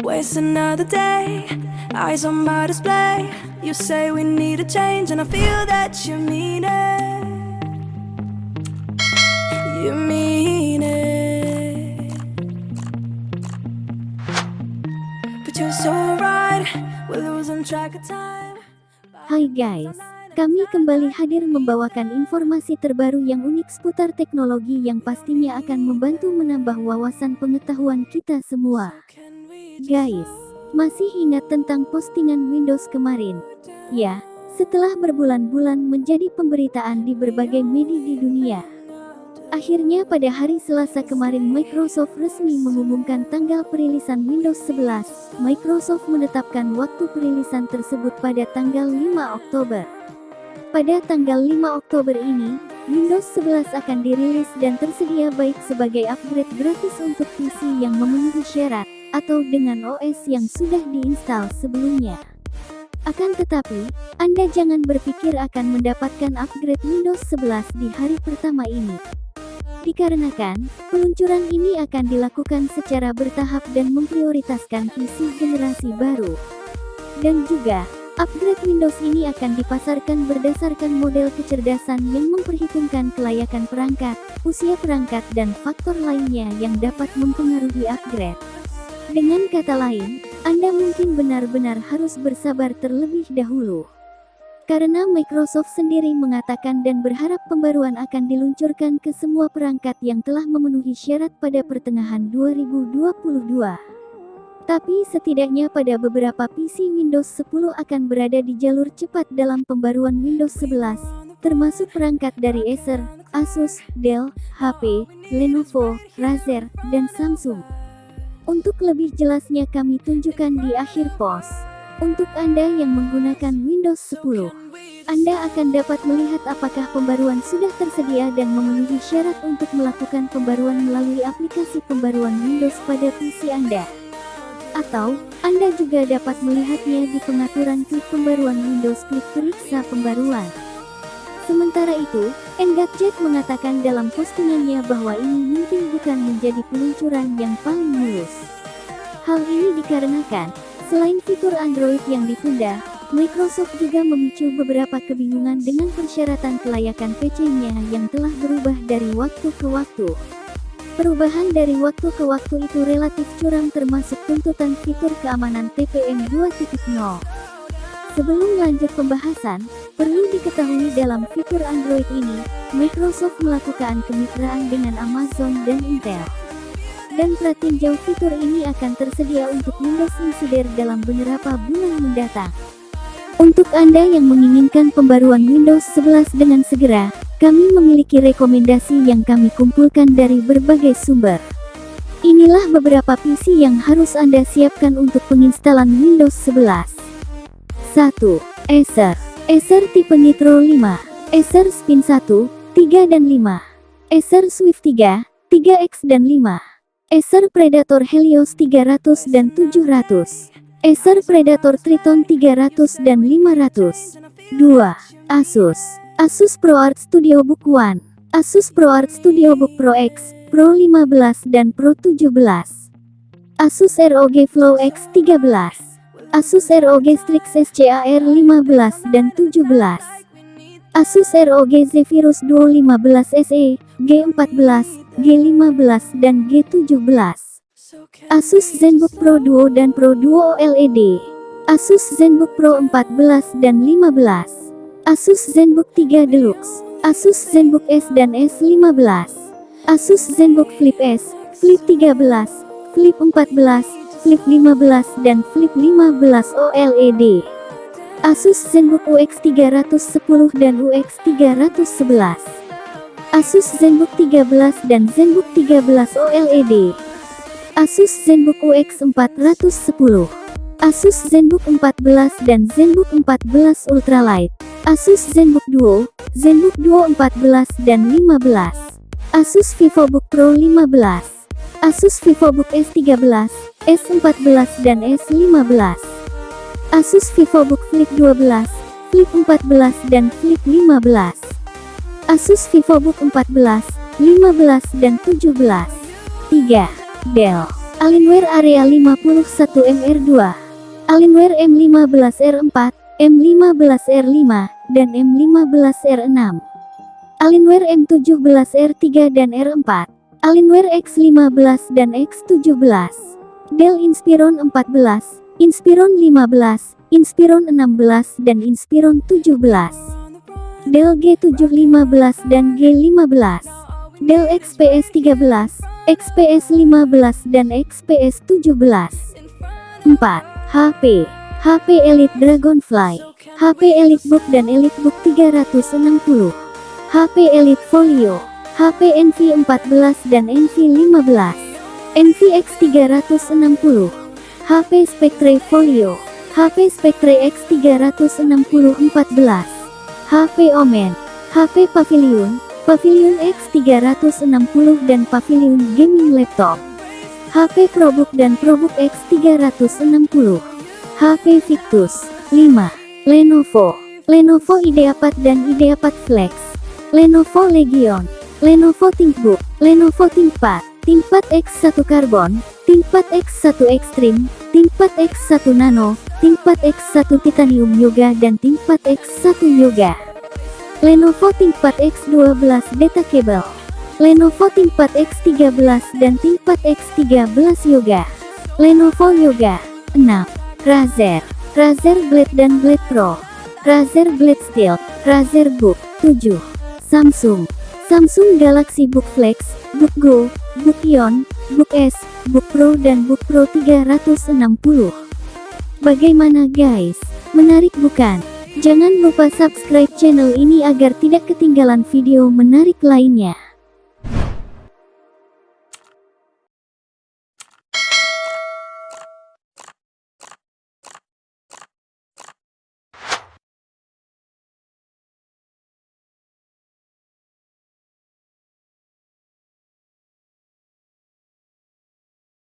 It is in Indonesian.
waste another day. Eyes on my display. You say we need a change, and I feel that you mean it. You mean it. But you're so right, we're losing track of time. Hai guys, kami kembali hadir membawakan informasi terbaru yang unik seputar teknologi yang pastinya akan membantu menambah wawasan pengetahuan kita semua. Guys, masih ingat tentang postingan Windows kemarin? Ya, setelah berbulan-bulan menjadi pemberitaan di berbagai media di dunia. Akhirnya pada hari Selasa kemarin Microsoft resmi mengumumkan tanggal perilisan Windows 11. Microsoft menetapkan waktu perilisan tersebut pada tanggal 5 Oktober. Pada tanggal 5 Oktober ini, Windows 11 akan dirilis dan tersedia baik sebagai upgrade gratis untuk PC yang memenuhi syarat, atau dengan OS yang sudah diinstal sebelumnya. Akan tetapi, Anda jangan berpikir akan mendapatkan upgrade Windows 11 di hari pertama ini. Dikarenakan, peluncuran ini akan dilakukan secara bertahap dan memprioritaskan PC generasi baru. Dan juga, upgrade Windows ini akan dipasarkan berdasarkan model kecerdasan yang memperhitungkan kelayakan perangkat, usia perangkat dan faktor lainnya yang dapat mempengaruhi upgrade. Dengan kata lain, Anda mungkin benar-benar harus bersabar terlebih dahulu. Karena Microsoft sendiri mengatakan dan berharap pembaruan akan diluncurkan ke semua perangkat yang telah memenuhi syarat pada pertengahan 2022. Tapi setidaknya pada beberapa PC Windows 10 akan berada di jalur cepat dalam pembaruan Windows 11, termasuk perangkat dari Acer, Asus, Dell, HP, Lenovo, Razer, dan Samsung. Untuk lebih jelasnya kami tunjukkan di akhir post. Untuk Anda yang menggunakan Windows 10, Anda akan dapat melihat apakah pembaruan sudah tersedia dan memenuhi syarat untuk melakukan pembaruan melalui aplikasi pembaruan Windows pada PC Anda. Atau, Anda juga dapat melihatnya di pengaturan klik pembaruan Windows klik periksa pembaruan. Sementara itu, Engadget mengatakan dalam postingannya bahwa ini mungkin bukan menjadi peluncuran yang paling mulus. Hal ini dikarenakan, selain fitur Android yang ditunda, Microsoft juga memicu beberapa kebingungan dengan persyaratan kelayakan PC-nya yang telah berubah dari waktu ke waktu. Perubahan dari waktu ke waktu itu relatif curam termasuk tuntutan fitur keamanan TPM 2.0. Sebelum lanjut pembahasan, perlu diketahui dalam fitur Android ini, Microsoft melakukan kemitraan dengan Amazon dan Intel. Dan pratinjau fitur ini akan tersedia untuk Windows Insider dalam beberapa bulan mendatang. Untuk Anda yang menginginkan pembaruan Windows 11 dengan segera, kami memiliki rekomendasi yang kami kumpulkan dari berbagai sumber. Inilah beberapa PC yang harus Anda siapkan untuk penginstalan Windows 11. 1. Acer. Acer tipe Nitro 5. Acer Spin 1, 3 dan 5. Acer Swift 3, 3X dan 5. Acer Predator Helios 300 dan 700. Acer Predator Triton 300 dan 500. 2. Asus. Asus ProArt StudioBook One. Asus ProArt StudioBook Pro X, Pro 15 dan Pro 17. Asus ROG Flow X 13. Asus ROG Strix SCAR 15 dan 17. Asus ROG Zephyrus Duo 15 SE, G14, G15 dan G17. Asus ZenBook Pro Duo dan Pro Duo OLED. Asus ZenBook Pro 14 dan 15. Asus ZenBook 3 Deluxe. Asus ZenBook S dan S15. Asus ZenBook Flip S, Flip 13, Flip 14, Flip 15 dan Flip 15 OLED. Asus ZenBook UX 310 dan UX 311. Asus ZenBook 13 dan ZenBook 13 OLED. Asus ZenBook UX 410. Asus ZenBook 14 dan ZenBook 14 Ultralight. Asus ZenBook Duo, ZenBook Duo 14 dan 15. Asus VivoBook Pro 15. Asus VivoBook S13, S14 dan S15. Asus VivoBook Flip 12, Flip 14 dan Flip 15. Asus VivoBook 14, 15 dan 17. 3. Dell. Alienware Area 51 MR2, Alienware M15R4, M15R5, dan M15R6, Alienware M17R3 dan R4, Alienware X15 dan X17, Dell Inspiron 14, Inspiron 15, Inspiron 16 dan Inspiron 17, Dell G715 dan G15, Dell XPS 13, XPS 15 dan XPS 17. 4. HP, HP Elite Dragonfly, HP EliteBook dan EliteBook 360, HP Elite Folio, HP NV14 dan NV15, NVX 360, HP Spectre Folio, HP Spectre X 360 14, HP Omen, HP Pavilion, Pavilion X 360 dan Pavilion Gaming Laptop, HP ProBook dan ProBook X 360, HP Victus. 5. Lenovo, Lenovo IdeaPad dan IdeaPad Flex, Lenovo Legion, Lenovo ThinkBook, Lenovo ThinkPad, ThinkPad X1 Carbon, ThinkPad X1 Extreme, ThinkPad X1 Nano, ThinkPad X1 Titanium Yoga dan ThinkPad X1 Yoga. Lenovo ThinkPad X12 Detachable, Lenovo ThinkPad X13 dan ThinkPad X13 Yoga. Lenovo Yoga. 6. Razer, Razer Blade dan Blade Pro, Razer Blade Steel, Razer Book. 7. Samsung, Samsung Galaxy Book Flex, Book Go, Book Ion, Book S, Book Pro dan Book Pro 360. Bagaimana guys? Menarik bukan? Jangan lupa subscribe channel ini agar tidak ketinggalan video menarik lainnya.